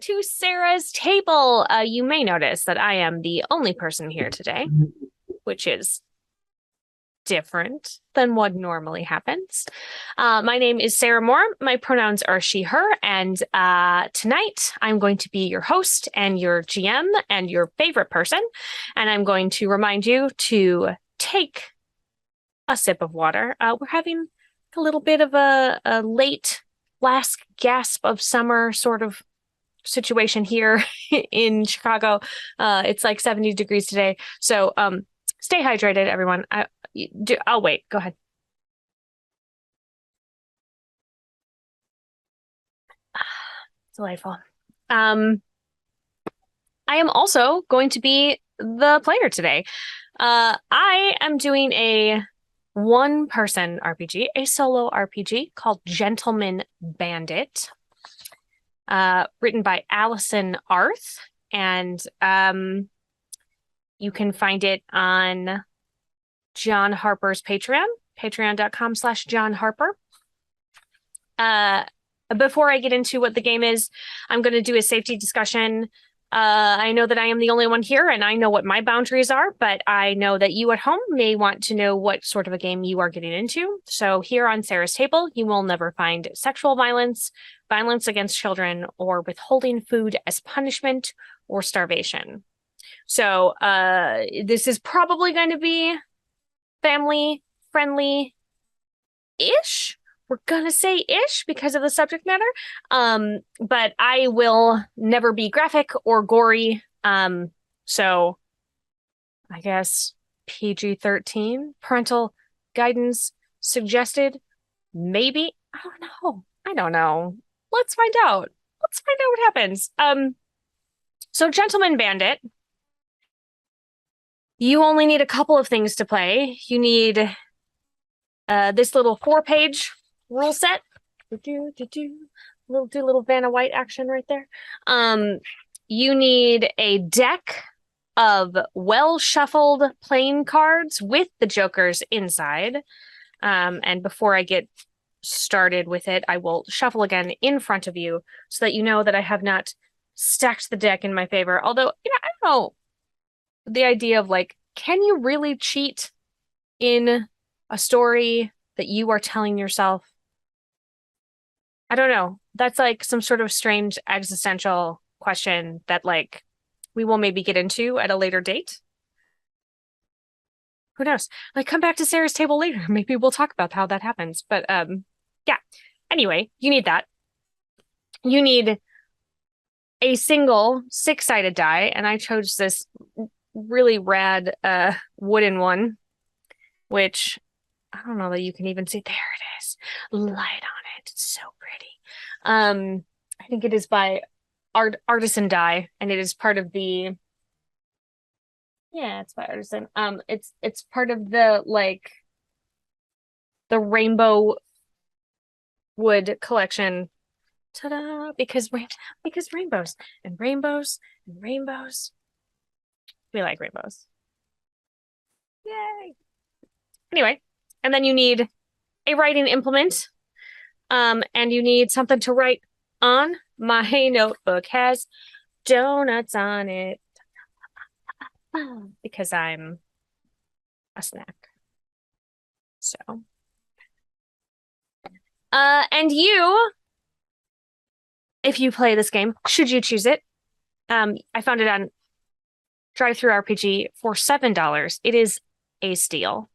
to Sarah's table. You may notice that I am the only person here today, which is different than what normally happens. My name is Sarah Moore. My pronouns are she, her, and tonight I'm going to be your host and your GM and your favorite person, and I'm going to remind you to take a sip of water. We're having a little bit of a late last gasp of summer sort of situation here in Chicago. It's like 70 degrees today. So stay hydrated, everyone. I'll wait. Go ahead. Delightful. I am also going to be the player today. I am doing a one-person RPG, a solo RPG called Gentleman Bandit, written by Allison Arth, and you can find it on John Harper's Patreon, patreon.com/John Harper. Before I get into what the game is, I'm going to do a safety discussion. I know that I am the only one here, and I know what my boundaries are, but I know that you at home may want to know what sort of a game you are getting into. So here on Sarah's table, you will never find sexual violence, violence against children, or withholding food as punishment or starvation. So this is probably going to be family friendly-ish. We're gonna say ish because of the subject matter. But I will never be graphic or gory. So I guess PG-13, parental guidance suggested. Maybe. I don't know. Let's find out. Let's find out what happens. So Gentleman Bandit. You only need a couple of things to play. You need this little 4-page rule set. Little Vanna White action right there. You need a deck of well-shuffled playing cards with the jokers inside. And before I get started with it, I will shuffle again in front of you so that you know that I have not stacked the deck in my favor. Although, I don't know. The idea of like, can you really cheat in a story that you are telling yourself? I don't know. That's like some sort of strange existential question that like we will maybe get into at a later date. Who knows? Like come back to Sarah's table later. Maybe we'll talk about how that happens. But yeah. Anyway, you need that. You need a single 6-sided die, and I chose this really rad wooden one, which I don't know that you can even see. There it is. Light on it. It's so pretty. I think it is by Artisan Die, and it is part of the it's by Artisan. It's part of the like the rainbow wood collection. Ta-da! Because rainbows and rainbows and rainbows. We like rainbows. Yay. Anyway, and then you need a writing implement. And you need something to write on. My notebook has donuts on it because I'm a snack. So, and you, if you play this game, should you choose it, I found it on Drive-Thru RPG for $7. It is a steal.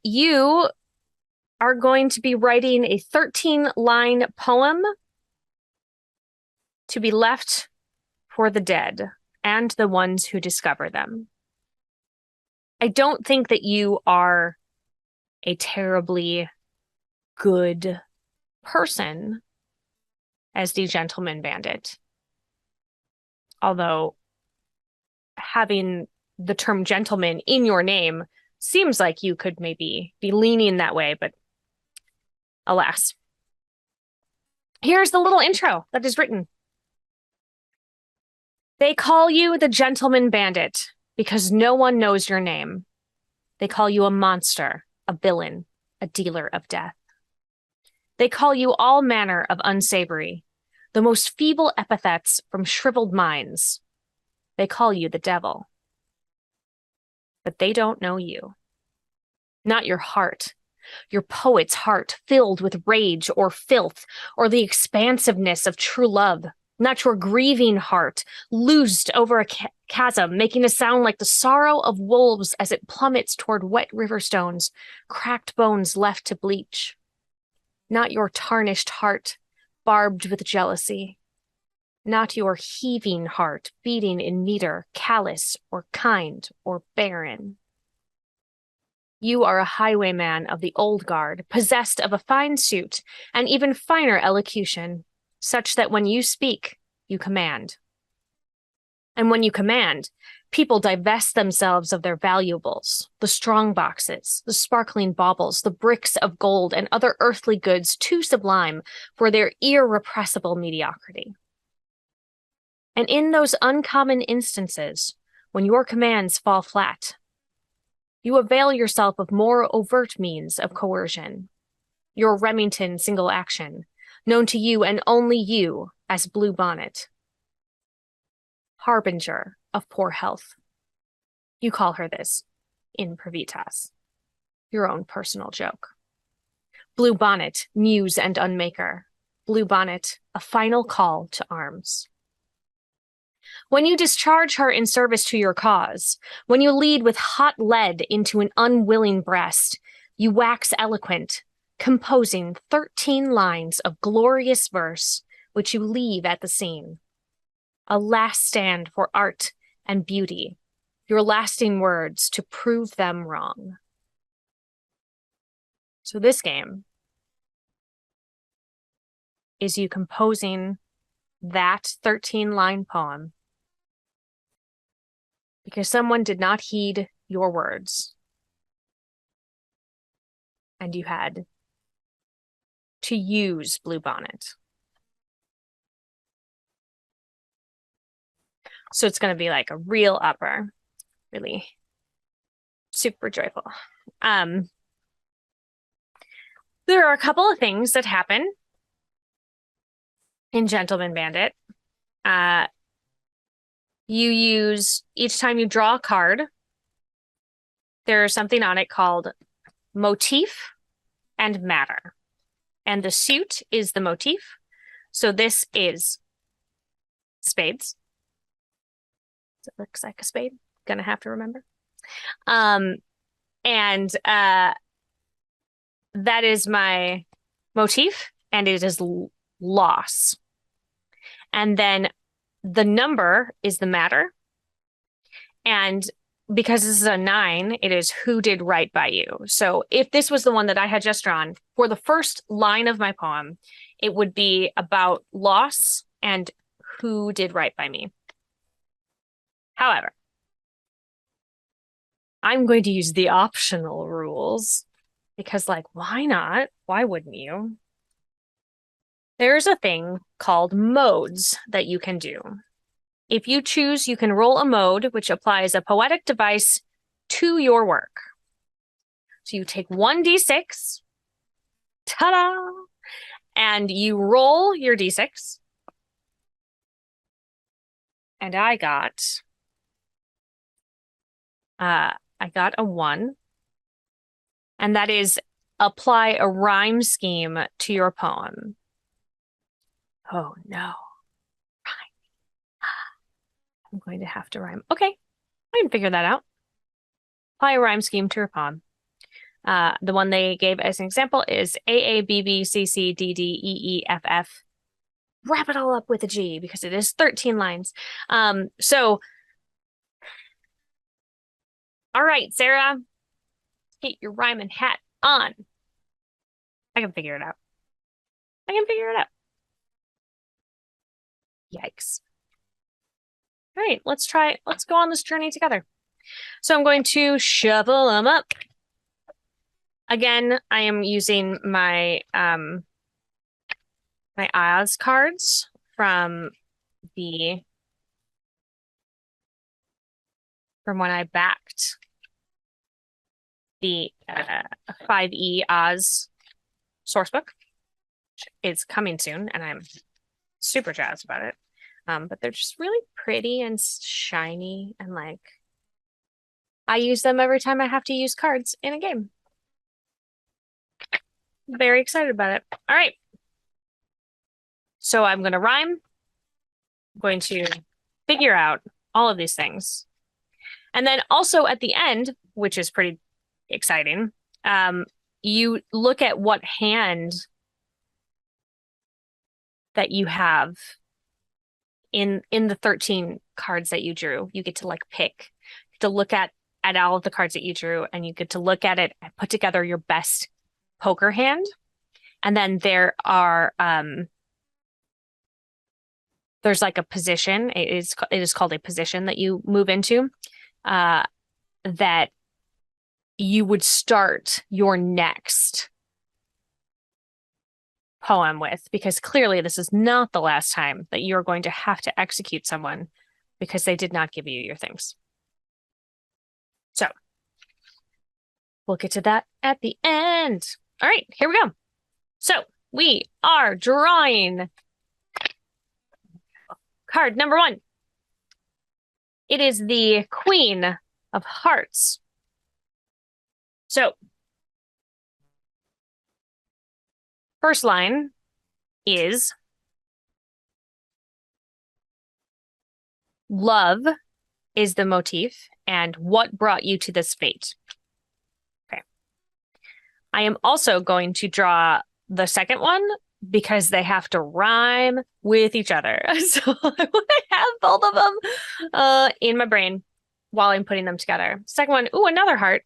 You are going to be writing a 13-line poem to be left for the dead and the ones who discover them. I don't think that you are a terribly good person as the Gentleman Bandit. Although having the term gentleman in your name seems like you could maybe be leaning that way, but alas. Here's the little intro that is written. They call you the Gentleman Bandit because no one knows your name. They call you a monster, a villain, a dealer of death. They call you all manner of unsavory, the most feeble epithets from shriveled minds. They call you the devil. But they don't know you. Not your heart. Your poet's heart filled with rage or filth or the expansiveness of true love. Not your grieving heart, loosed over a chasm, making a sound like the sorrow of wolves as it plummets toward wet river stones, cracked bones left to bleach. Not your tarnished heart, barbed with jealousy. Not your heaving heart, beating in meter, callous or kind or barren. You are a highwayman of the old guard, possessed of a fine suit and even finer elocution, such that when you speak, you command. And when you command, people divest themselves of their valuables, the strong boxes, the sparkling baubles, the bricks of gold, and other earthly goods too sublime for their irrepressible mediocrity. And in those uncommon instances, when your commands fall flat, you avail yourself of more overt means of coercion. Your Remington single action, known to you and only you as Blue Bonnet. Harbinger of poor health. You call her this in Pravitas. Your own personal joke. Blue Bonnet, muse and unmaker. Blue Bonnet, a final call to arms. When you discharge her in service to your cause, when you lead with hot lead into an unwilling breast, you wax eloquent, composing 13 lines of glorious verse, which you leave at the scene. A last stand for art and beauty, your lasting words to prove them wrong. So this game is you composing that 13-line poem because someone did not heed your words. And you had to use Blue Bonnet. So it's going to be like a real upper, really super joyful. There are a couple of things that happen in Gentleman Bandit. You use, each time you draw a card, there's something on it called motif and matter. And the suit is the motif. So this is spades. It looks like a spade. Gonna have to remember. That is my motif, and it is loss. And then the number is the matter. And because this is a 9, it is who did right by you. So if this was the one that I had just drawn, for the first line of my poem, it would be about loss and who did right by me. However, I'm going to use the optional rules because, like, why not? Why wouldn't you? There's a thing called modes that you can do. If you choose, you can roll a mode, which applies a poetic device to your work. So you take 1d6, ta-da, and you roll your d6. And I got a 1. And that is apply a rhyme scheme to your poem. Oh no. I'm going to have to rhyme. Okay, I can figure that out. Apply a rhyme scheme to your poem. The one they gave as an example is AABBCCDDEEFF. Wrap it all up with a G because it is 13 lines. So, all right, Sarah, get your rhyming hat on. I can figure it out. Yikes. All right, let's go on this journey together. So I'm going to shuffle them up. Again, I am using my my Oz cards from when I backed the 5e Oz sourcebook. It's coming soon, and I'm super jazzed about it. But they're just really pretty and shiny, and like I use them every time I have to use cards in a game. Very excited about it. All right. So I'm going to rhyme. I'm going to figure out all of these things. And then also at the end, which is pretty exciting, you look at what hand that you have in the 13 cards that you drew. You get to like pick to look at all of the cards that you drew, and you get to look at it and put together your best poker hand. And then there's like a position. It is called a position that you move into, that you would start your next poem with, because clearly this is not the last time that you're going to have to execute someone because they did not give you your things. So we'll get to that at the end. All right, here we go. So we are drawing card number 1. It is the Queen of Hearts. So first line is love is the motif, and what brought you to this fate? Okay. I am also going to draw the second one because they have to rhyme with each other. So I want to have both of them in my brain while I'm putting them together. Second one, ooh, another heart.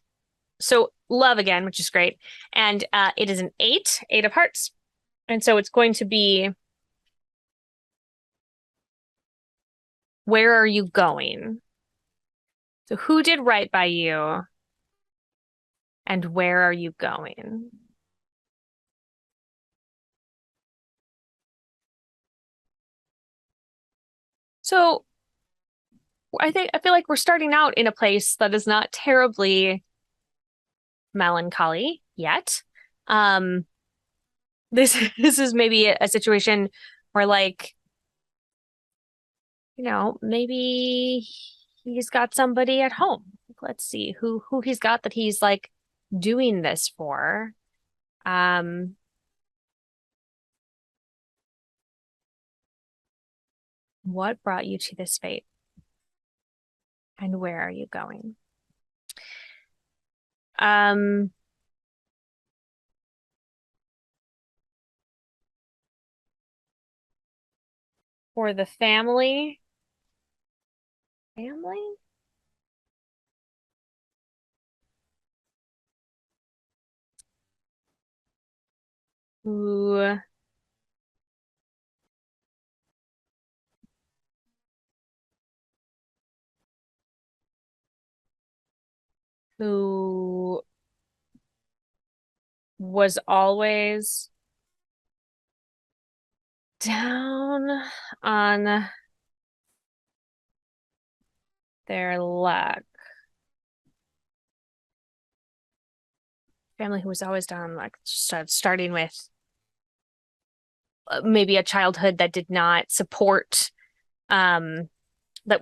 So love again, which is great. And it is an 8 of hearts. And so it's going to be, where are you going? So who did right by you? And where are you going? So I feel like we're starting out in a place that is not terribly melancholy yet. This is maybe a situation where, like, maybe he's got somebody at home. Let's see who he's got that he's like doing this for. What brought you to this fate? And where are you going? For the family who who was always down on their luck. Family who was always down, like, starting with maybe a childhood that did not support, that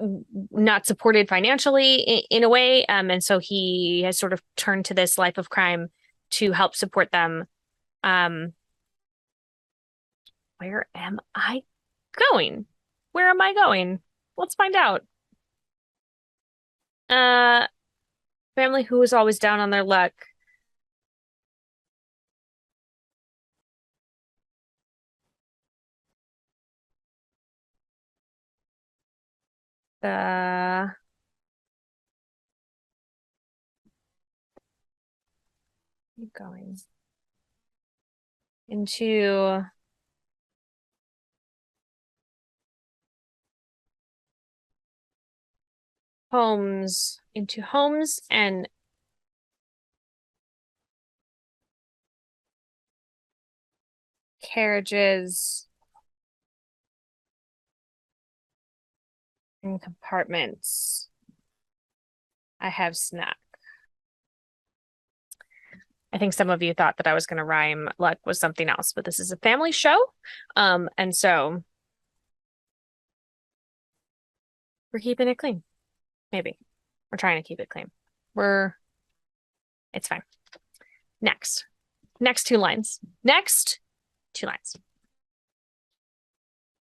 not supported financially in a way. And so he has sort of turned to this life of crime to help support them. Where am I going? Where am I going? Let's find out. Family who is always down on their luck. The going into homes, and carriages and compartments. I have snack. I think some of you thought that I was going to rhyme luck with something else, but this is a family show. And so We're keeping it clean. Maybe. We're trying to keep it clean. It's fine. Next. Next two lines. Next two lines.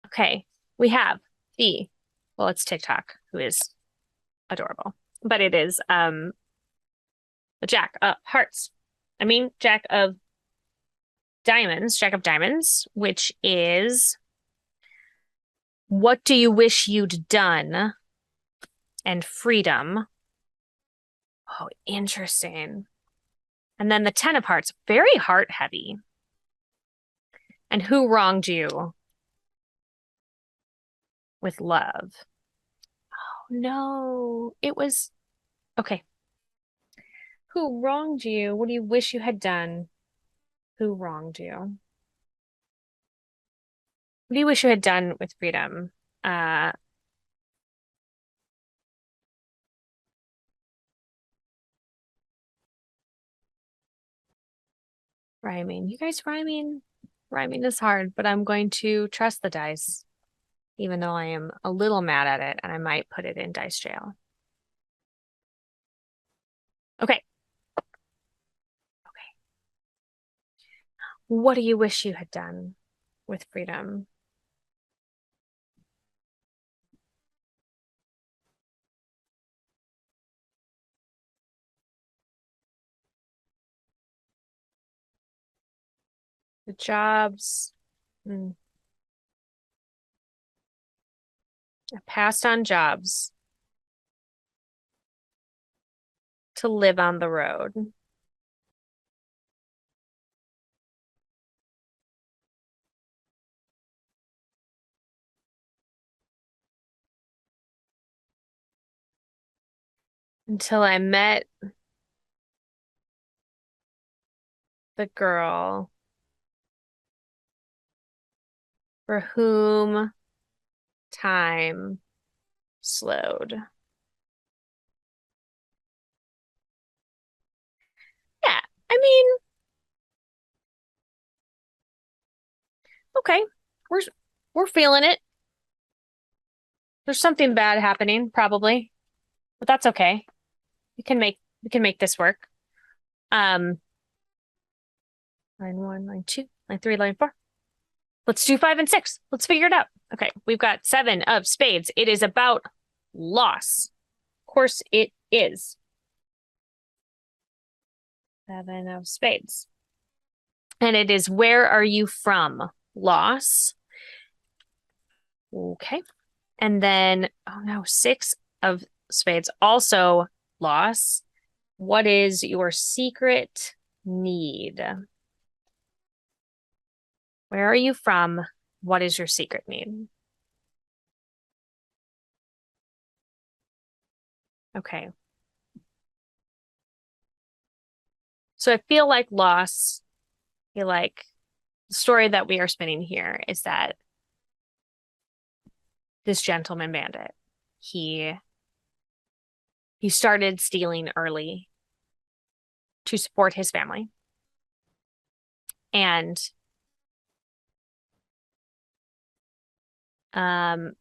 Okay. We have it's TikTok, who is adorable. But it is the Jack of Hearts. Jack of Diamonds, which is what do you wish you'd done? And freedom. Oh, interesting. And then the Ten of Hearts, very heart heavy. And who wronged you? With love. Oh, no. It was okay. Who wronged you? What do you wish you had done? Who wronged you? What do you wish you had done with freedom? Rhyming. You guys rhyming? Rhyming is hard, but I'm going to trust the dice, even though I am a little mad at it, and I might put it in dice jail. Okay. Okay. What do you wish you had done with freedom? The jobs. I passed on jobs to live on the road. Until I met the girl for whom time slowed. Yeah, I mean, okay. We're we're feeling it. There's something bad happening, probably, but that's okay. We can make this work. Um, line one, line two, line three, line four. Let's do 5 and 6. Let's figure it out. Okay, we've got 7 of spades. It is about loss. Of course, it is. 7 of spades. And it is where are you from? Loss. Okay. And then, oh no, 6 of spades. Also loss. What is your secret need? Where are you from? What is your secret need? Okay. So I feel like loss, I feel like the story that we are spinning here is that this gentleman bandit, he started stealing early to support his family and um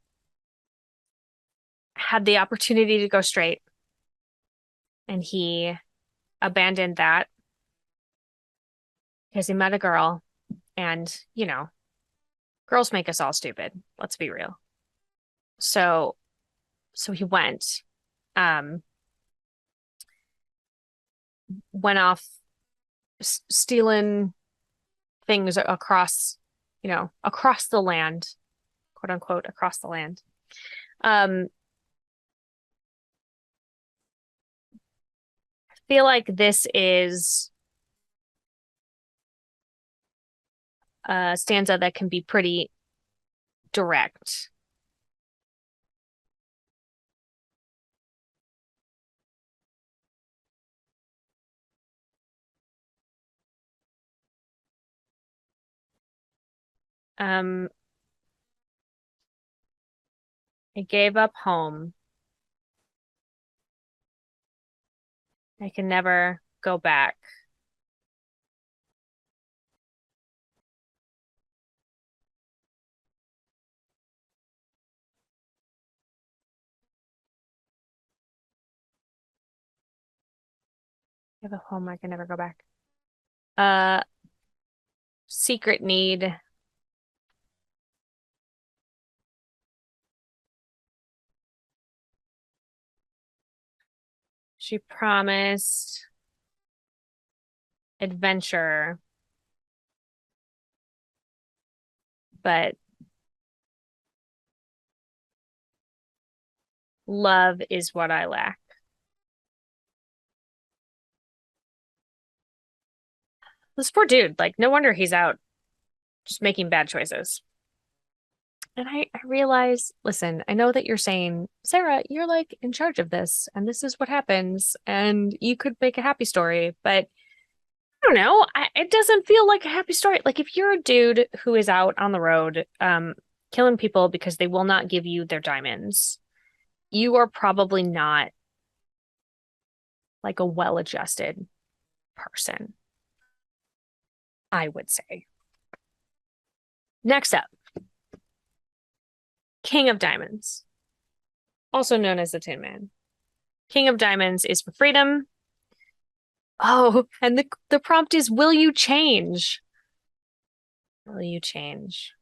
had the opportunity to go straight, and he abandoned that because he met a girl, and girls make us all stupid, let's be real. So he um went off stealing things across the land, quote unquote, across the land. I feel like this is a stanza that can be pretty direct. Um, I gave up home. I can never go back. I have a home I can never go back. Uh, secret need. She promised adventure, but love is what I lack. This poor dude, like, no wonder he's out just making bad choices. And I realize, listen, I know that you're saying, Sarah, you're like in charge of this, and this is what happens, and you could make a happy story, but I don't know. It doesn't feel like a happy story. Like if you're a dude who is out on the road, killing people because they will not give you their diamonds, you are probably not like a well-adjusted person, I would say. Next up, King of Diamonds, also known as the Tin Man. King of Diamonds is for freedom. Oh, and the prompt is, will you change? Will you change?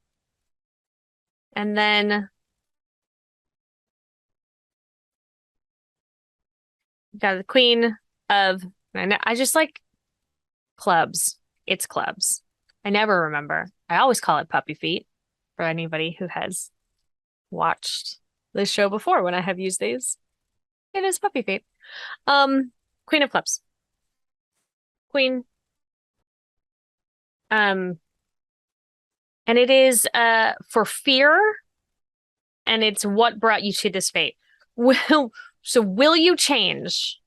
And then got the Queen of, I just like clubs. It's clubs. I never remember. I always call it puppy feet for anybody who has watched this show before when I have used these. It is puppy feet. Queen of Clubs. Queen. And it is for fear, and it's what brought you to this fate. Will you change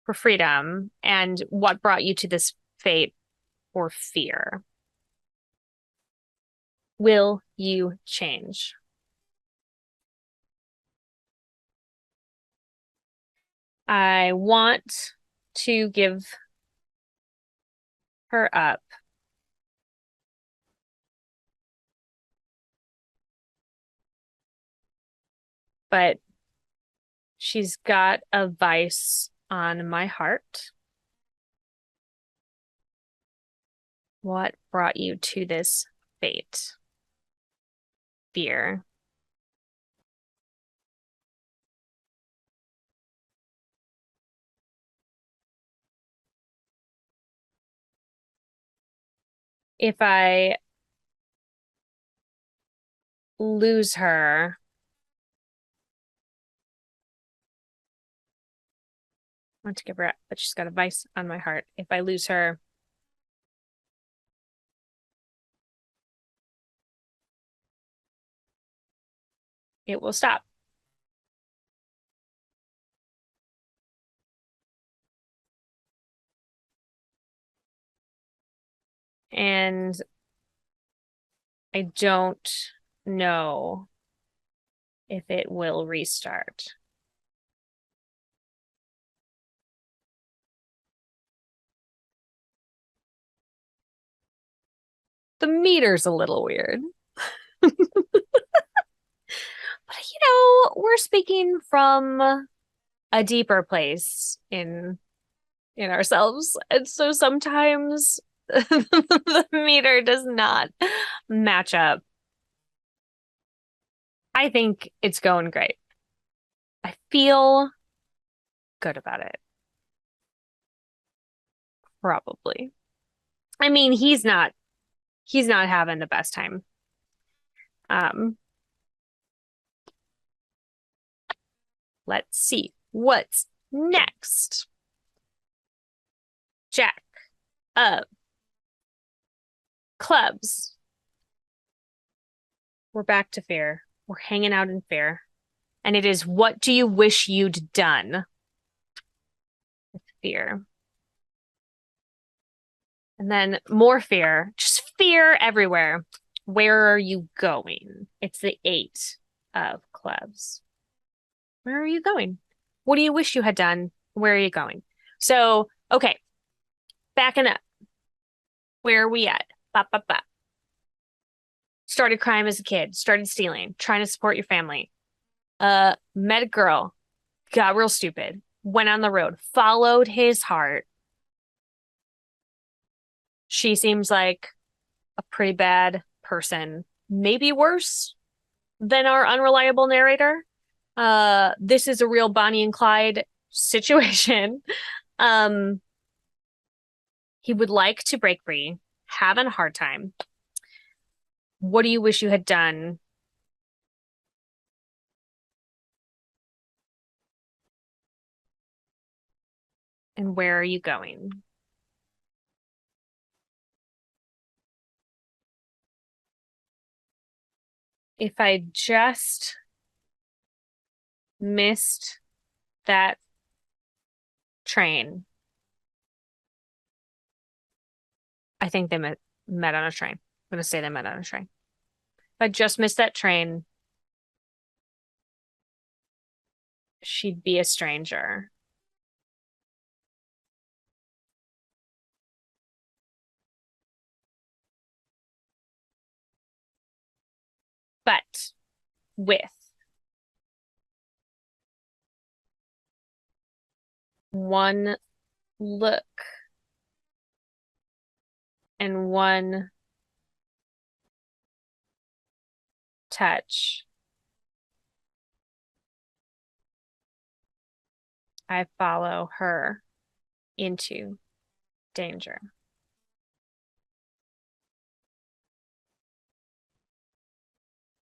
for freedom, and what brought you to this fate or fear? Will you change? I want to give her up. But she's got a vice on my heart. What brought you to this fate? Fear. If I lose her, I want to give her up, but she's got a vice on my heart. If I lose her, it will stop. And I don't know if it will restart. The meter's a little weird. But we're speaking from a deeper place in ourselves. And so sometimes the meter does not match up. I think it's going great. I feel good about it. Probably. I mean, he's not having the best time. Let's see what's next. Jack of Clubs. We're back to fear. We're hanging out in fear. And it is, what do you wish you'd done? With fear. And then more fear. Just fear everywhere. Where are you going? It's the 8 of Clubs. Where are you going? What do you wish you had done? Where are you going? So, okay. Backing up. Where are we at? Bop, bop, bop. Started crime as a kid. Started stealing. Trying to support your family. Met a girl. Got real stupid. went on the road, followed his heart. She seems like a pretty bad person, maybe worse than our unreliable narrator. This is a real Bonnie and Clyde situation. He would like to break free, having a hard time. What do you wish you had done? And where are you going? If I just missed that train, I think they met on a train. I'm gonna say they met on a train. If I just missed that train, she'd be a stranger. But with one look and one touch, I follow her into danger.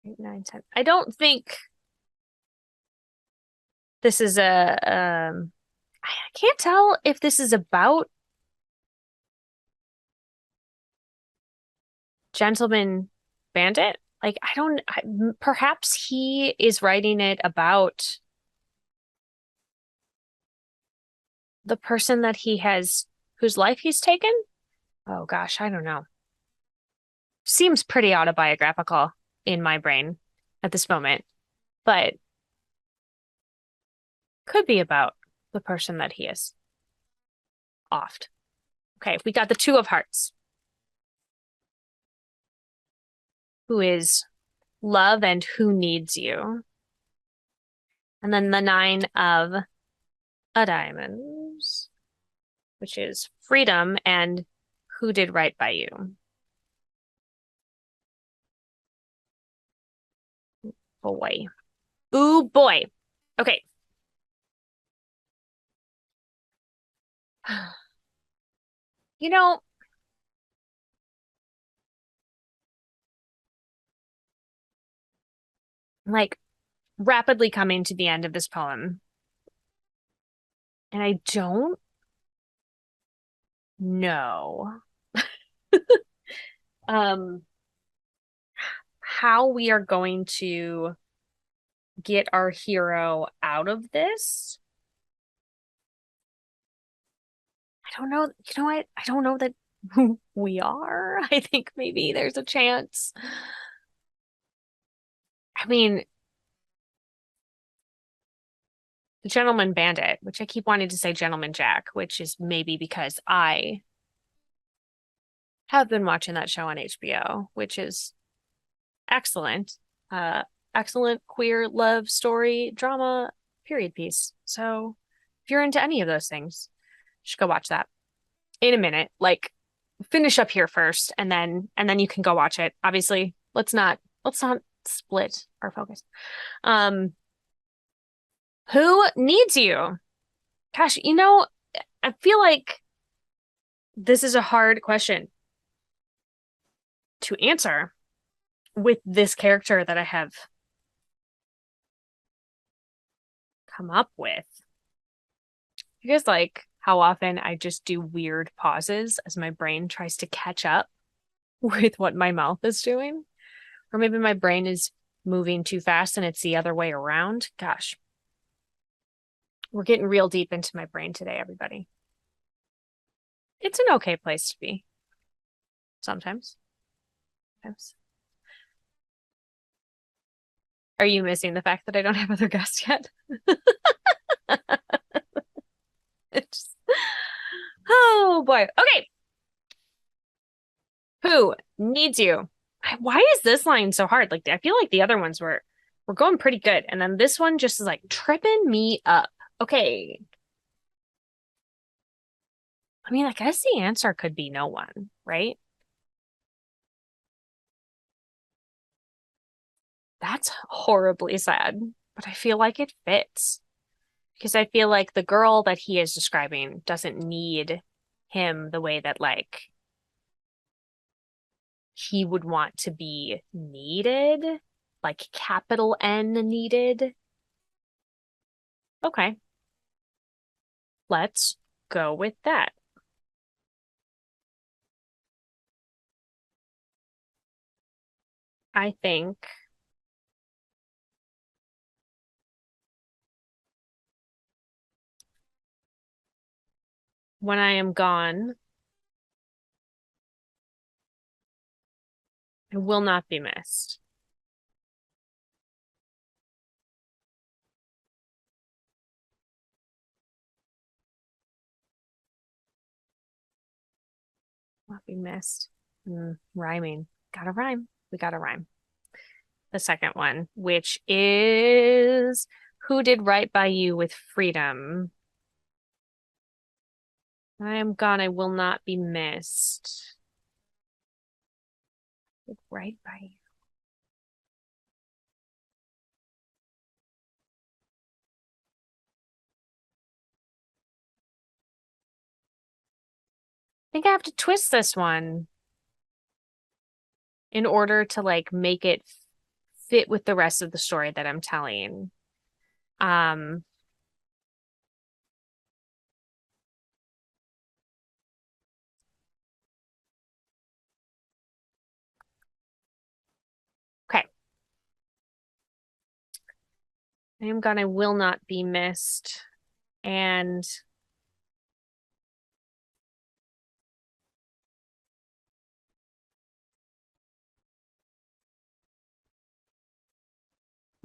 8, 9, 10. I don't think this is I can't tell if this is about Gentleman Bandit. Like, perhaps he is writing it about the person that whose life he's taken. Oh gosh, I don't know. Seems pretty autobiographical in my brain at this moment, but could be about the person that he is offed. Okay, we got the 2 of Hearts, who is love and who needs you. And then the 9 of Diamonds, which is freedom and who did right by you. Boy. Ooh, boy. Okay. You know, like rapidly coming to the end of this poem, and I don't know how we are going to get our hero out of this. I don't know. You know what? I don't know that we are. I think maybe there's a chance. I mean, Gentleman Bandit, which I keep wanting to say Gentleman Jack, which is maybe because I have been watching that show on HBO, which is excellent. Excellent queer love story, drama, period piece. So if you're into any of those things, you should go watch that in a minute. Like, finish up here first, and then you can go watch it. Obviously, let's not split our focus. Who needs you? Gosh, I feel like this is a hard question to answer with this character that I have come up with. You guys like how often I just do weird pauses as my brain tries to catch up with what my mouth is doing? Or maybe my brain is moving too fast and it's the other way around. Gosh. We're getting real deep into my brain today, everybody. It's an okay place to be. Sometimes. Are you missing the fact that I don't have other guests yet? Oh boy. Okay. Who needs you? Why is this line so hard? Like, I feel like the other ones were going pretty good, and then this one just is like tripping me up. Okay. I mean, I guess the answer could be no one, right? That's horribly sad, but I feel like it fits because I feel like the girl that he is describing doesn't need him the way that like he would want to be needed, like capital N needed. Okay, let's go with that. I think when I am gone, I will not be missed. Not be missed. Rhyming. Gotta rhyme. We gotta rhyme. The second one, which is who did right by you with freedom? I am gone. I will not be missed. Did right by you. I think I have to twist this one in order to like make it fit with the rest of the story that I'm telling. Um, okay. I am gone. I will not be missed. And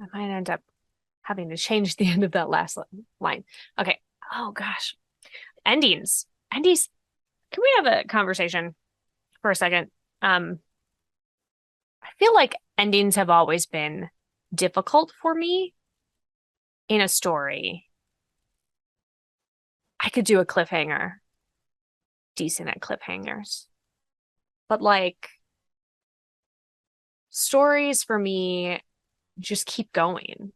I might end up having to change the end of that last line. Okay. Oh gosh. Endings. Endings. Can we have a conversation for a second? I feel like endings have always been difficult for me in a story. I could do a cliffhanger, decent at cliffhangers. But like stories for me just keep going.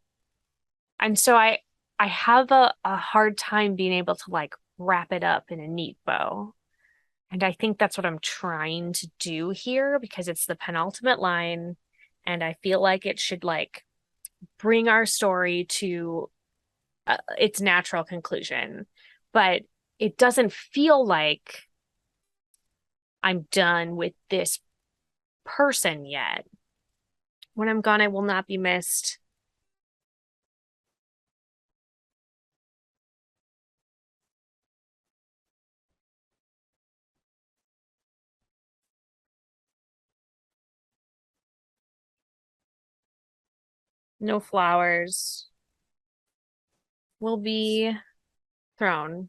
And so I have a hard time being able to like wrap it up in a neat bow. And I think that's what I'm trying to do here because it's the penultimate line and I feel like it should like bring our story to its natural conclusion. But it doesn't feel like I'm done with this person yet. When I'm gone, I will not be missed. No flowers will be thrown.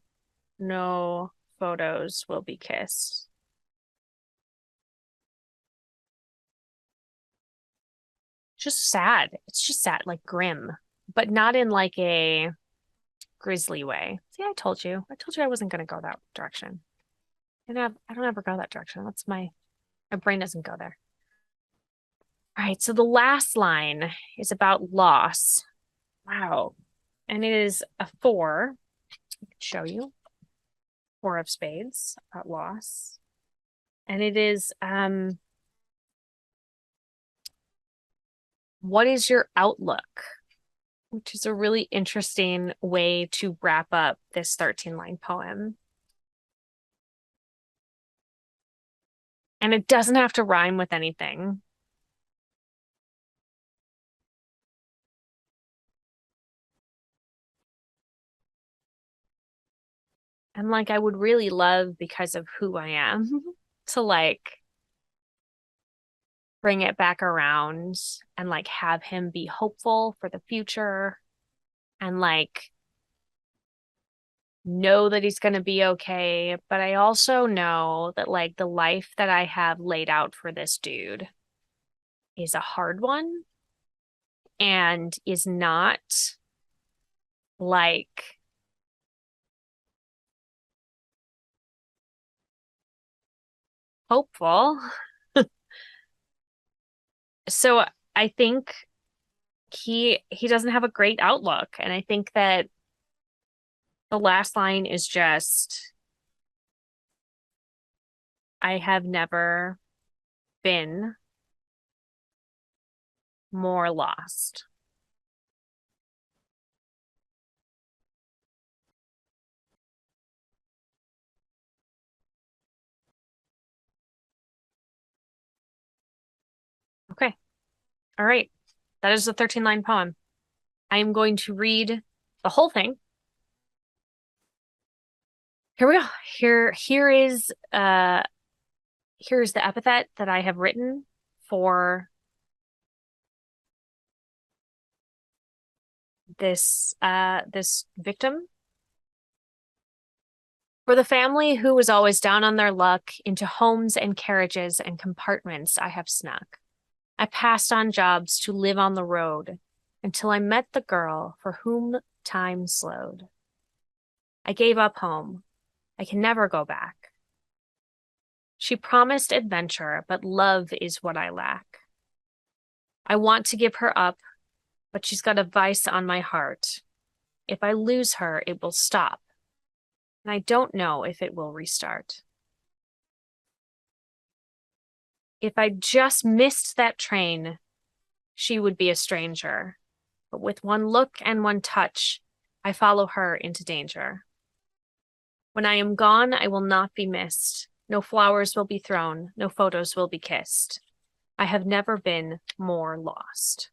No photos will be kissed. Just sad. It's just sad, like grim, but not in like a grisly way. See, I told you. I told you I wasn't going to go that direction. I don't ever go that direction. That's my brain doesn't go there. All right, so the last line is about loss. Wow. And it is a four. I can show you. Four of spades about loss. And it is what is your outlook? Which is a really interesting way to wrap up this 13-line poem. And it doesn't have to rhyme with anything. And like I would really love because of who I am to like bring it back around and like have him be hopeful for the future and like know that he's going to be okay. But I also know that like the life that I have laid out for this dude is a hard one and is not like hopeful. So I think he doesn't have a great outlook, and I think that the last line is just, I have never been more lost. Okay. All right. That is a 13-line poem. I am going to read the whole thing. Here we go. Here's the epithet that I have written for this victim. For the family who was always down on their luck, into homes and carriages and compartments I have snuck. I passed on jobs to live on the road until I met the girl for whom time slowed. I gave up home. I can never go back. She promised adventure, but love is what I lack. I want to give her up, but she's got a vice on my heart. If I lose her, it will stop, and I don't know if it will restart. If I just missed that train, she would be a stranger. But with one look and one touch, I follow her into danger. When I am gone, I will not be missed. No flowers will be thrown. No photos will be kissed. I have never been more lost.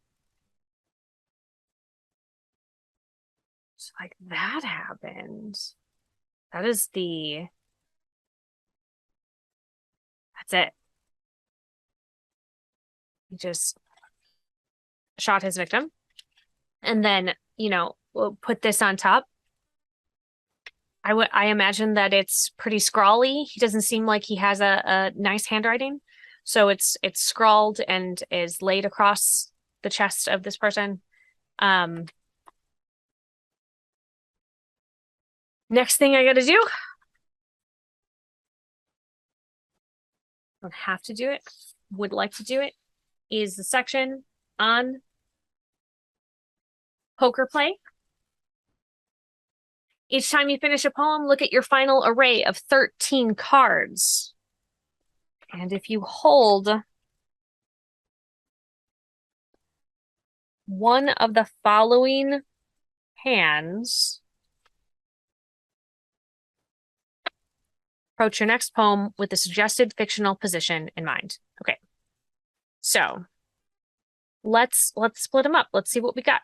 So like that happened. That's it. He just shot his victim. And then, we'll put this on top. I imagine that it's pretty scrawly. He doesn't seem like he has a nice handwriting. So it's scrawled and is laid across the chest of this person. Next thing I gotta do, don't have to do it, would like to do it, is the section on poker play. Each time you finish a poem, look at your final array of 13 cards. And if you hold one of the following hands, approach your next poem with a suggested fictional position in mind. Okay. So let's split them up. Let's see what we got.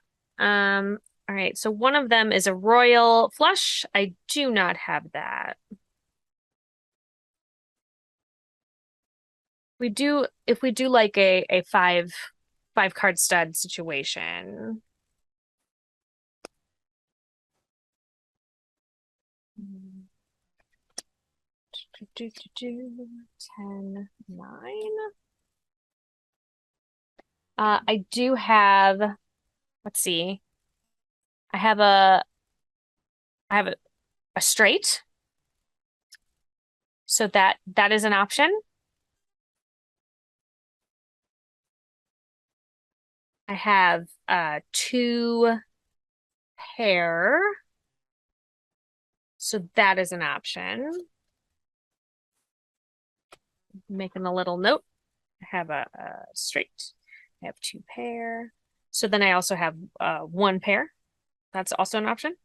All right, so one of them is a royal flush. I do not have that. If we do like a five card stud situation. 10, 9. I do have, let's see. I have a straight. So that is an option. I have 2 pair. So that is an option. Making a little note. I have a straight. I have 2 pair. So then I also have 1 pair. That's also an option.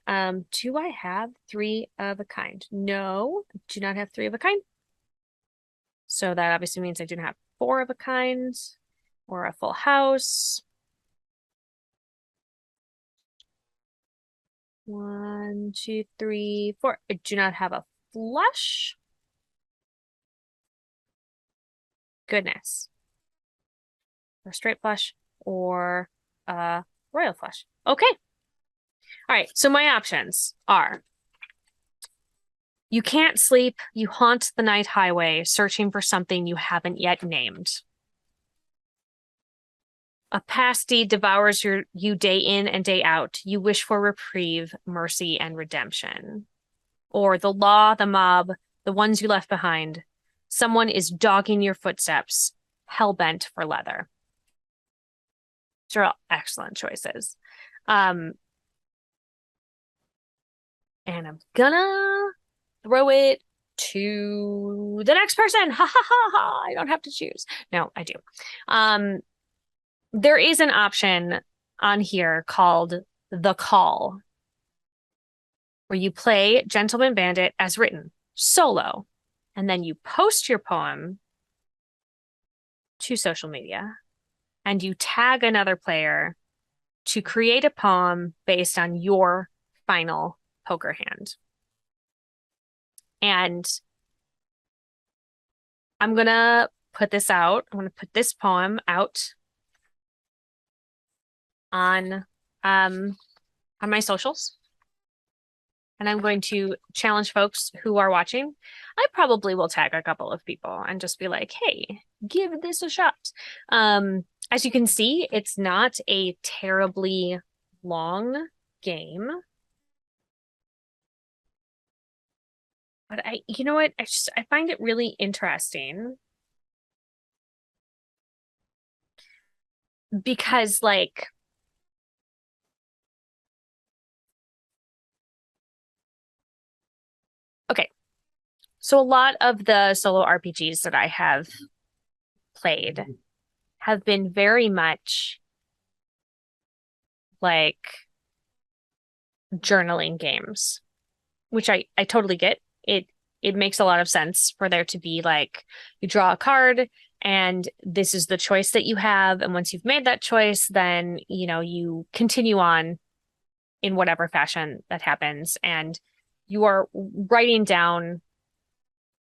Do I have 3 of a kind? No, I do not have 3 of a kind. So that obviously means I do not have 4 of a kind or a full house. 1, 2, 3, 4. I do not have a flush. Goodness. Or a straight flush or a royal flush. Okay. All right, so my options are: you can't sleep, you haunt the night highway, searching for something you haven't yet named. A past deed devours you day in and day out. You wish for reprieve, mercy, and redemption. Or the law, the mob, the ones you left behind, someone is dogging your footsteps, hell-bent for leather. These are all excellent choices. And I'm gonna throw it to the next person. Ha ha ha ha. I don't have to choose. No, I do. There is an option on here called The Call, where you play Gentleman Bandit as written, solo, and then you post your poem to social media, and you tag another player to create a poem based on your final poker hand. And I'm gonna put this out. I'm gonna put this poem out on my socials. And I'm going to challenge folks who are watching. I probably will tag a couple of people and just be like, hey, give this a shot. As you can see, it's not a terribly long game. But you know what? I find it really interesting because, like, okay, so a lot of the solo RPGs that I have played have been very much like journaling games, which I totally get. It makes a lot of sense for there to be like, you draw a card and this is the choice that you have. And once you've made that choice, then, you know, you continue on in whatever fashion that happens. And you are writing down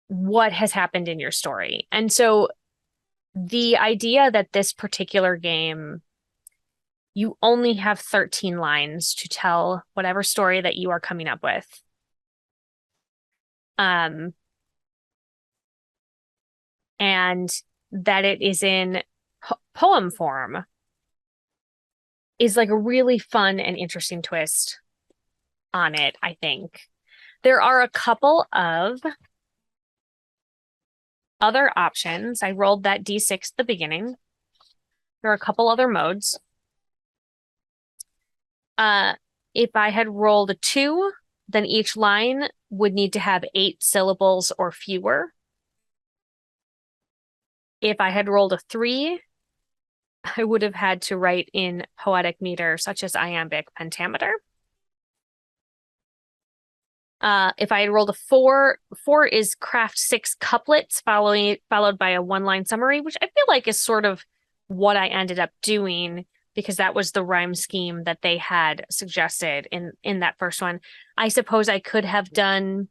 what has happened in your story. And so the idea that this particular game, you only have 13 lines to tell whatever story that you are coming up with. And that it is in poem form is like a really fun and interesting twist on it, I think. There are a couple of other options. I rolled that D6 at the beginning. There are a couple other modes. If I had rolled a 2, then each line would need to have 8 syllables or fewer. If I had rolled a 3, I would have had to write in poetic meter, such as iambic pentameter. If I had rolled a 4 is craft 6 couplets followed by a 1-line summary, which I feel like is sort of what I ended up doing because that was the rhyme scheme that they had suggested in that first one. I suppose I could have done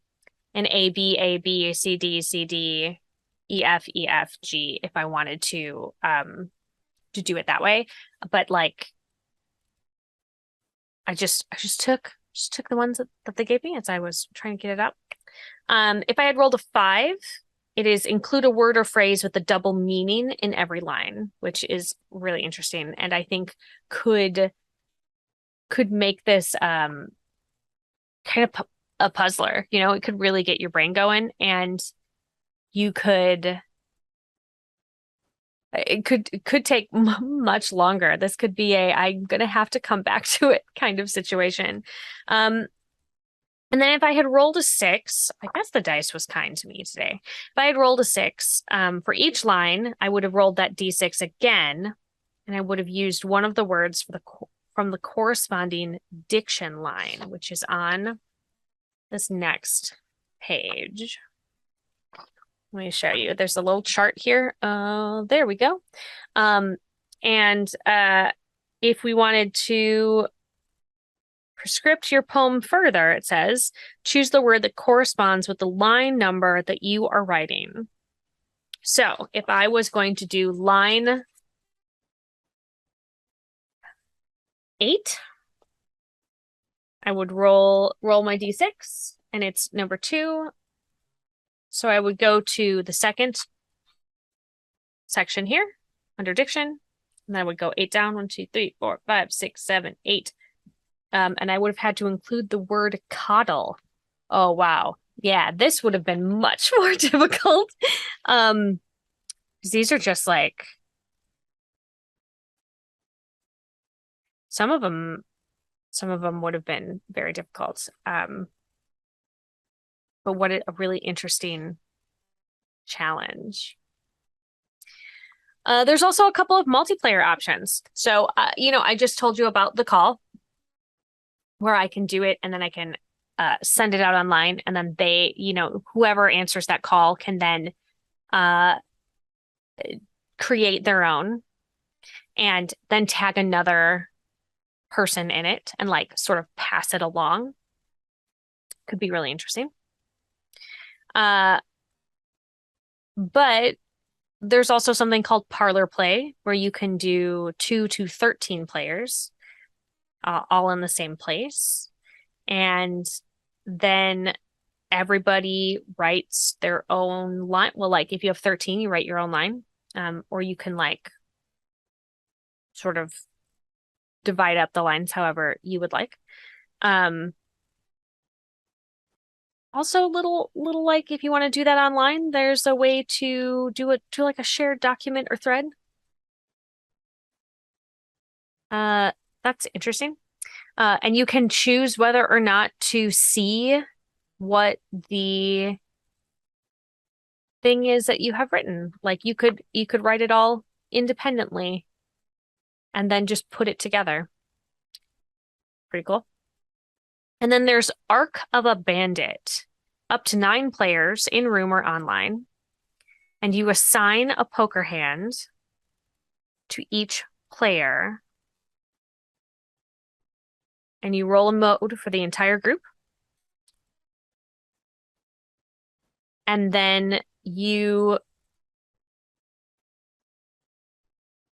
an A, B, C, D, C, D, E, F, G if I wanted to do it that way. But like, I just took the ones that they gave me as I was trying to get it up. If I had rolled a 5, it is include a word or phrase with a double meaning in every line, which is really interesting. And I think could make this kind of a puzzler, you know, it could really get your brain going and it could take much longer. This could be I'm gonna have to come back to it kind of situation. And then if I had rolled a 6, I guess the dice was kind to me today. If I had rolled a 6, for each line, I would have rolled that D6 again, and I would have used one of the words from the corresponding diction line, which is on this next page. Let me show you. There's a little chart here. There we go. And if we wanted to prescript your poem further, it says, choose the word that corresponds with the line number that you are writing. So if I was going to do line 8, I would roll my D6, and it's number 2. So I would go to the second section here under diction, and I would go 8 down, 1, 2, 3, 4, 5, 6, 7, 8. And I would have had to include the word coddle. Oh, wow. Yeah, this would have been much more difficult. 'Cause these are just like some of them would have been very difficult. But what a really interesting challenge. There's also a couple of multiplayer options. So, I just told you about the call where I can do it and then I can send it out online. And then they, whoever answers that call can then uh, create their own and then tag another person in it and like sort of pass it along. Could be really interesting. But there's also something called parlor play where you can do 2 to 13 players all in the same place. And then everybody writes their own line. Well, like if you have 13, you write your own line. Or you can like sort of divide up the lines however you would like. Also, little like if you want to do that online, there's a way to do it to like a shared document or thread. That's interesting. And you can choose whether or not to see what the thing is that you have written. Like you could write it all independently and then just put it together. Pretty cool. And then there's Arc of a Bandit, up to 9 players in room or online. And you assign a poker hand to each player. And you roll a mode for the entire group. And then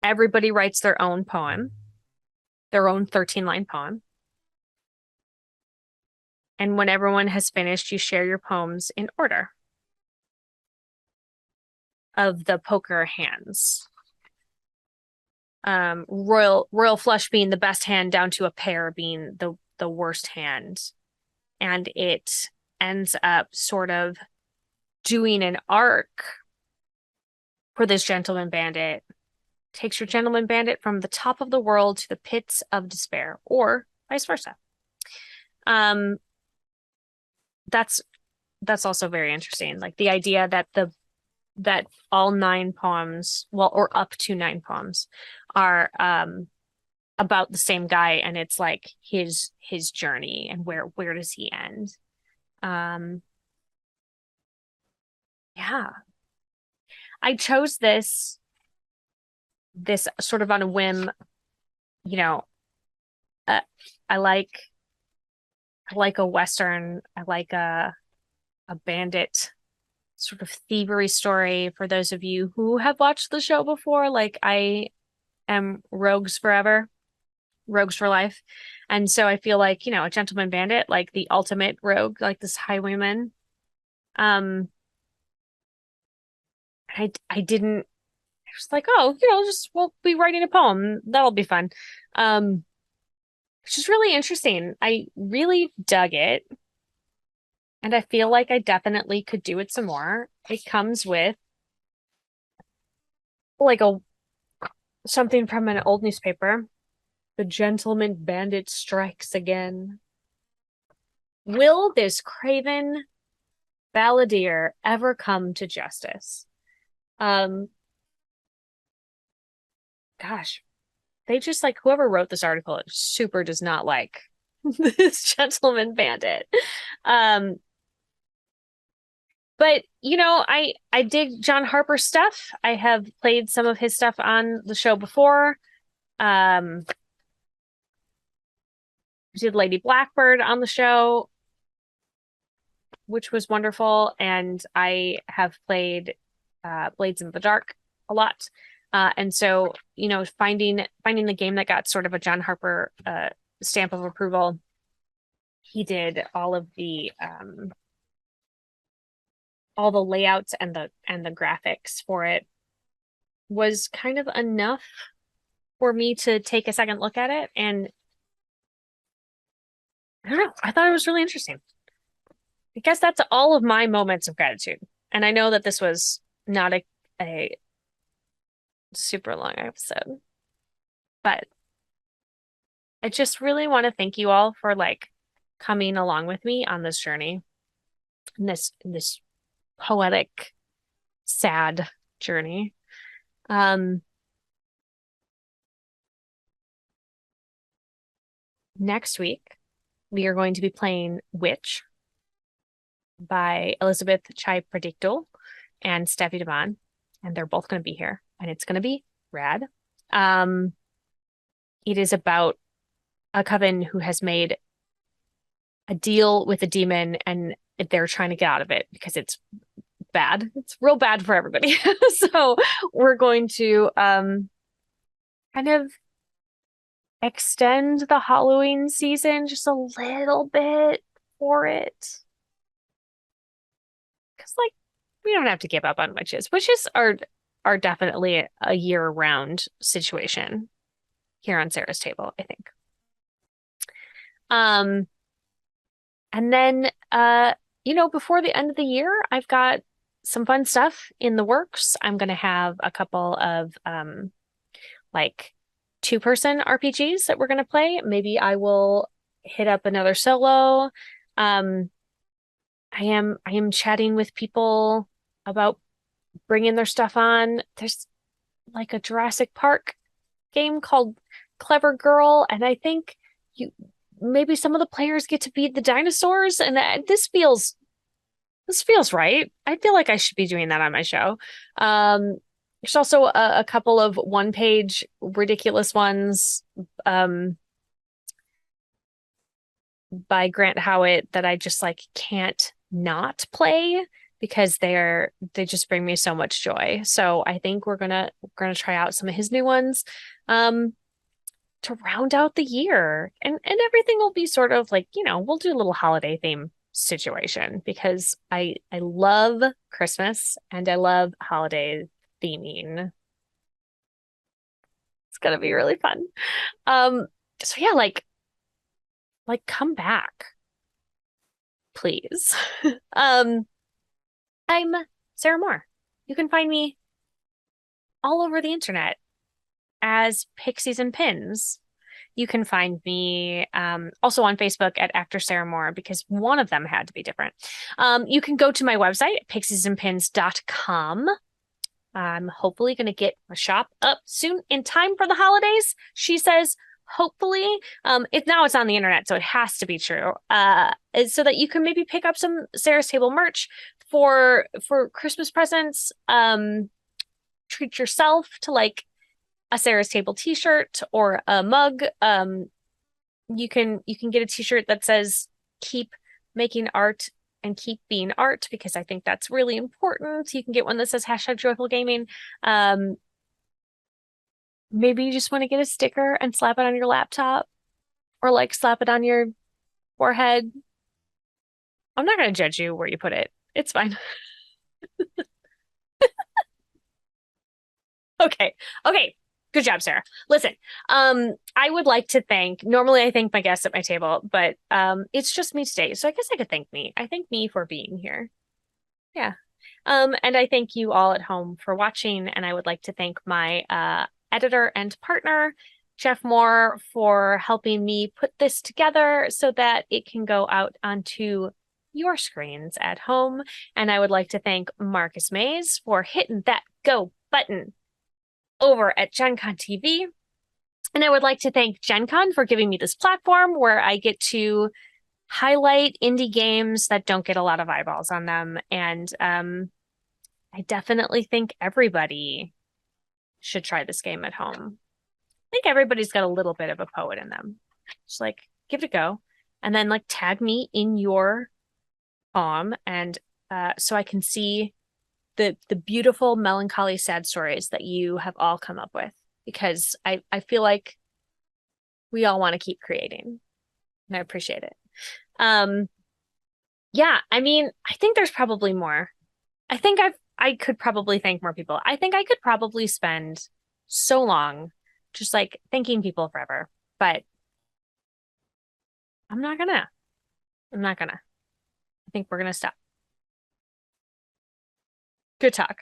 everybody writes their own poem, their own 13-line poem. And when everyone has finished, you share your poems in order of the poker hands. Royal flush being the best hand down to a pair being the worst hand. And it ends up sort of doing an arc for this gentleman bandit. Takes your gentleman bandit from the top of the world to the pits of despair, or vice versa. That's also very interesting. Like the idea that all 9 poems, well, or up to 9 poems, are about the same guy, and it's like his journey and where does he end? Yeah. I chose this sort of on a whim, you know, uh, I like a Western, I like a bandit sort of thievery story for those of you who have watched the show before. Like I am rogues forever, rogues for life. And so I feel like, a gentleman bandit, like the ultimate rogue, like this highwayman. Um, I didn't, I was like, oh, just we'll be writing a poem. That'll be fun. Which is really interesting. I really dug it. And I feel like I definitely could do it some more. It comes with like something from an old newspaper. The gentleman bandit strikes again. Will this craven balladeer ever come to justice? Gosh, they just like whoever wrote this article super does not like this gentleman bandit. But I dig John Harper's stuff. I have played some of his stuff on the show before. Did Lady Blackbird on the show, which was wonderful, and I have played Blades in the Dark a lot. And so, finding the game that got sort of a John Harper stamp of approval. He did all the layouts and the graphics for it, was kind of enough for me to take a second look at it. And I don't know, I thought it was really interesting. I guess that's all of my moments of gratitude. And I know that this was not a super long episode, but I just really want to thank you all for like coming along with me on this journey, this poetic, sad journey. Um, Next week we are going to be playing Witch by Elizabeth Chai Predictol and Steffi Devon, and they're both going to be here, and it's going to be rad. Um, it is about a coven who has made a deal with a demon, and they're trying to get out of it because it's bad. It's real bad for everybody. So we're going to kind of extend the Halloween season just a little bit for it. Because like we don't have to give up on witches. Witches are definitely a year-round situation here on Sarah's table, I think. Um, and then before the end of the year, I've got some fun stuff in the works. I'm gonna have a couple of like two-person RPGs that we're gonna play. Maybe I will hit up another solo. Um, I am chatting with people about bringing their stuff on. There's like a Jurassic Park game called Clever Girl, and I think you maybe some of the players get to beat the dinosaurs, and this feels right. I feel like I should be doing that on my show. There's also a couple of one-page ridiculous ones by Grant Howitt that I just like can't not play because they just bring me so much joy. So I think we're gonna try out some of his new ones to round out the year. And everything will be sort of like, we'll do a little holiday theme situation because I love Christmas and I love holiday theming. It's gonna be really fun. So yeah, like come back, please. Um, I'm Sarah Moore. You can find me all over the internet as Pixies and Pins. You can find me also on Facebook at Actor Sarah Moore because one of them had to be different. You can go to my website, pixiesandpins.com. I'm hopefully going to get a shop up soon in time for the holidays. She says, hopefully. It's on the internet, so it has to be true. So that you can maybe pick up some Sarah's Table merch for Christmas presents. Treat yourself to like a Sarah's Table t-shirt or a mug. You can get a t-shirt that says keep making art and keep being art because I think that's really important. You can get one that says #joyfulgaming. Maybe you just want to get a sticker and slap it on your laptop or like slap it on your forehead. I'm not going to judge you where you put it. It's fine. Okay. Okay. Good job, Sarah. Listen, I would like to normally I thank my guests at my table, but it's just me today. So I guess I could thank me. I thank me for being here. Yeah. And I thank you all at home for watching. And I would like to thank my editor and partner, Jeff Moore, for helping me put this together so that it can go out onto your screens at home. And I would like to thank Marcus Mays for hitting that go button over at Gen Con TV. And I would like to thank Gen Con for giving me this platform where I get to highlight indie games that don't get a lot of eyeballs on them. And I definitely think everybody should try this game at home. I think everybody's got a little bit of a poet in them. Just like give it a go. And then like tag me in your poem and so I can see the beautiful, melancholy, sad stories that you have all come up with because I feel like we all want to keep creating and I appreciate it. Yeah, I mean, I think there's probably more. I think I could probably thank more people. I think I could probably spend so long just like thanking people forever, but I'm not gonna. I'm not gonna. I think we're gonna stop. Good talk.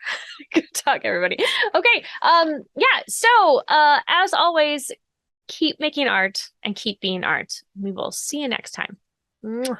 Good talk, everybody. Okay. Yeah, so as always, keep making art and keep being art. We will see you next time. Mwah.